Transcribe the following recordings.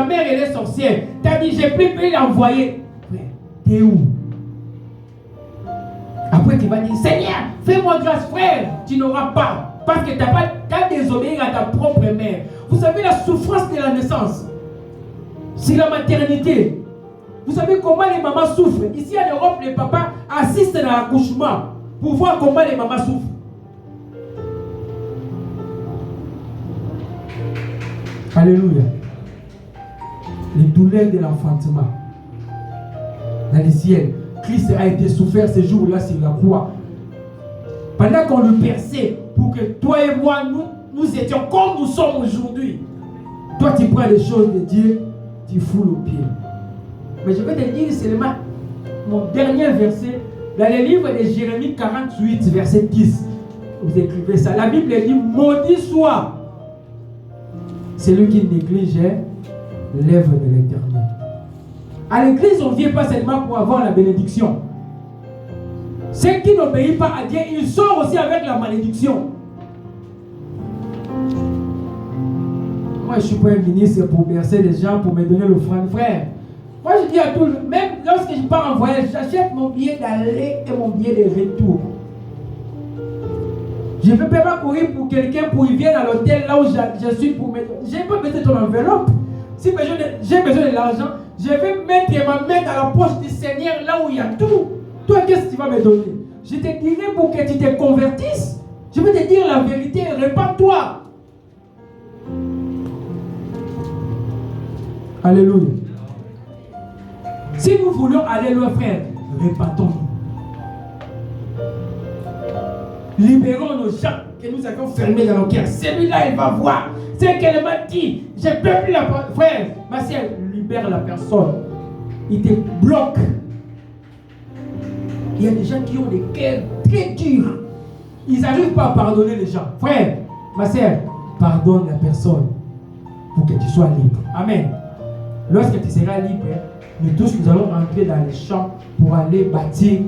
mère elle est sorcière. Tu as dit, j'ai plus pu l'envoyer. T'es où? Après, tu vas dire, Seigneur, fais-moi grâce, frère. Tu n'auras pas. Parce que tu as désobéi à ta propre mère. Vous savez la souffrance de la naissance. C'est la maternité. Vous savez comment les mamans souffrent. Ici en Europe, les papas assistent à l'accouchement pour voir comment les mamans souffrent. Alléluia. Les douleurs de l'enfantement. Dans les ciels, Christ a été souffert ce jour-là sur la croix. Pendant qu'on le perçait, pour que toi et moi, nous étions comme nous sommes aujourd'hui. Toi, tu prends les choses de Dieu, tu foules aux pieds. Mais je vais te dire seulement mon dernier verset, dans le livre de Jérémie 48, verset 10. Vous écrivez ça. La Bible dit, maudit soit celui qui néglige l'œuvre de l'Éternel. À l'église, on ne vient pas seulement pour avoir la bénédiction. Ceux qui n'obéissent pas à Dieu, ils sortent aussi avec la malédiction. Moi, je ne suis pas un ministre pour bercer les gens, pour me donner l'offrande, frère. Moi, je dis à tout le monde, même lorsque je pars en voyage, j'achète mon billet d'aller et mon billet de retour. Je ne peux pas courir pour quelqu'un pour qu'il vienne à l'hôtel là où je suis pour mettre. Je n'ai pas besoin de ton enveloppe. Si j'ai besoin de l'argent, je vais mettre ma main dans la poche du Seigneur là où il y a tout. Toi, qu'est-ce que tu vas me donner? Je te dirai pour que tu te convertisses. Je vais te dire la vérité, répands-toi. Alléluia. Si nous voulons aller loin, frère, répandons-nous. Libérons nos gens que nous avons fermés dans nos cœurs. Celui-là, il va voir. C'est qu'elle m'a dit. Je ne peux plus la prendre. Frère, ma soeur, libère la personne. Il te bloque. Il y a des gens qui ont des cœurs très durs. Ils n'arrivent pas à pardonner les gens. Frère, ma soeur, pardonne la personne pour que tu sois libre. Amen. Lorsque tu seras libre, nous tous, nous allons entrer dans les champs pour aller bâtir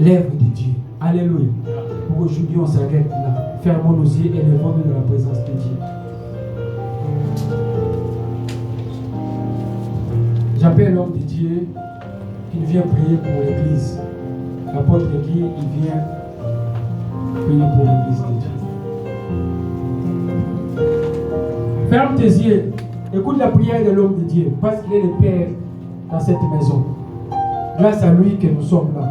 l'œuvre de Dieu. Alléluia. Pour aujourd'hui, on s'arrête là. Fermons nos yeux et levons-nous dans la présence de Dieu. J'appelle l'homme de Dieu qui vient prier pour l'église. L'apôtre Guy, il vient prier pour l'église de Dieu. Ferme tes yeux. Écoute la prière de l'homme de Dieu, parce qu'il est le Père dans cette maison. Grâce à lui que nous sommes là.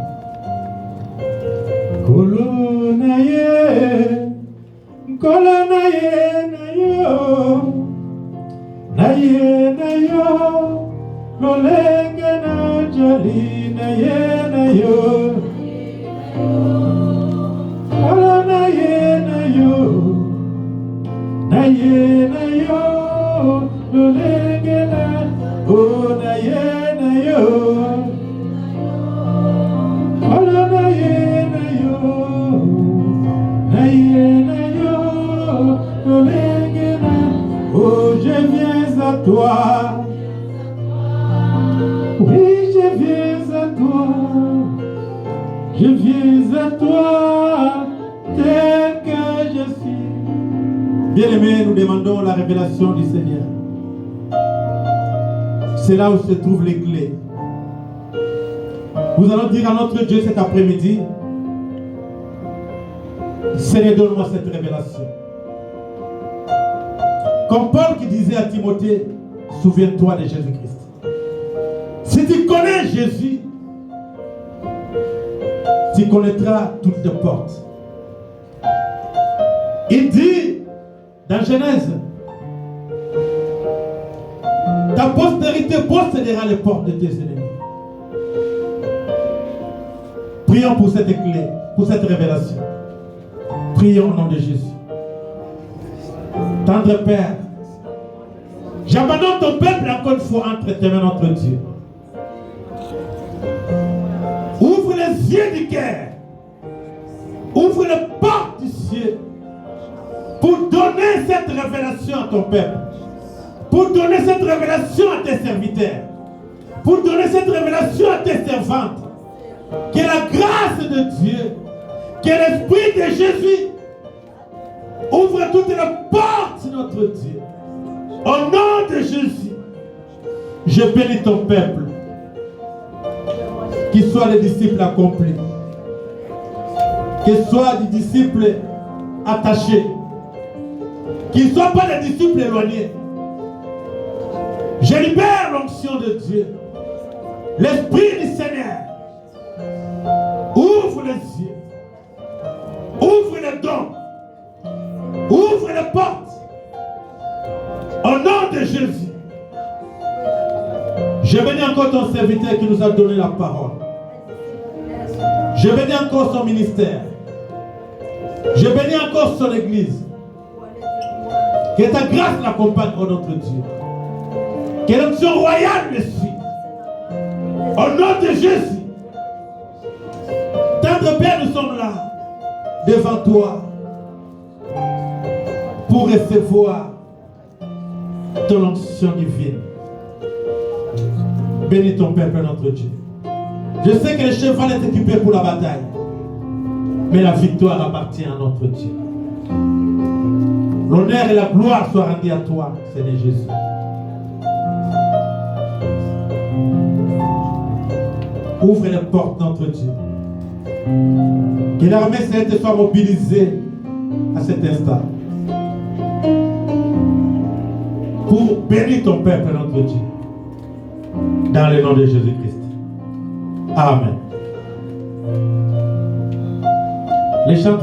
Oh, je viens à toi. Oui, je viens à toi. Je viens à toi tel que je suis. Bien-aimés, nous demandons la révélation du Seigneur. C'est là où se trouvent les clés. Nous allons dire à notre Dieu cet après-midi, Seigneur, donne-moi cette révélation. Comme Paul qui disait à Timothée, souviens-toi de Jésus-Christ. Si tu connais Jésus, tu connaîtras toutes les portes. Il dit dans Genèse, ta postérité possédera les portes de tes ennemis. Prions pour cette clé, pour cette révélation. Prions au nom de Jésus. Tendre Père, j'abandonne ton peuple encore une fois entre tes mains, notre Dieu. Ouvre les yeux du cœur. Ouvre les portes du ciel pour donner cette révélation à ton peuple. Pour donner cette révélation à tes serviteurs. Pour donner cette révélation à tes servantes. Que la grâce de Dieu, que l'Esprit de Jésus ouvre toutes les portes, notre Dieu. Au nom de Jésus, je bénis ton peuple. Qu'ils soient des disciples accomplis. Qu'ils soient des disciples attachés. Qu'ils ne soient pas des disciples éloignés. Je libère l'onction de Dieu. L'Esprit du Seigneur. Ouvre les yeux. Ouvre les dents. Ouvre les portes. Au nom de Jésus. Je bénis encore ton serviteur qui nous a donné la parole. Je bénis encore son ministère. Je bénis encore son église. Que ta grâce l'accompagne, oh notre Dieu. Que l'onction royale le suit. Au nom de Jésus. Tendre Père, nous sommes là, devant toi, pour recevoir ton onction divine. Bénis ton peuple, notre Dieu. Je sais que le cheval est équipé pour la bataille, mais la victoire appartient à notre Dieu. L'honneur et la gloire soient rendus à toi, Seigneur Jésus. Ouvre les portes, notre Dieu. Que l'armée sainte soit mobilisée à cet instant pour bénir ton peuple, notre Dieu. Dans le nom de Jésus-Christ. Amen. Les chants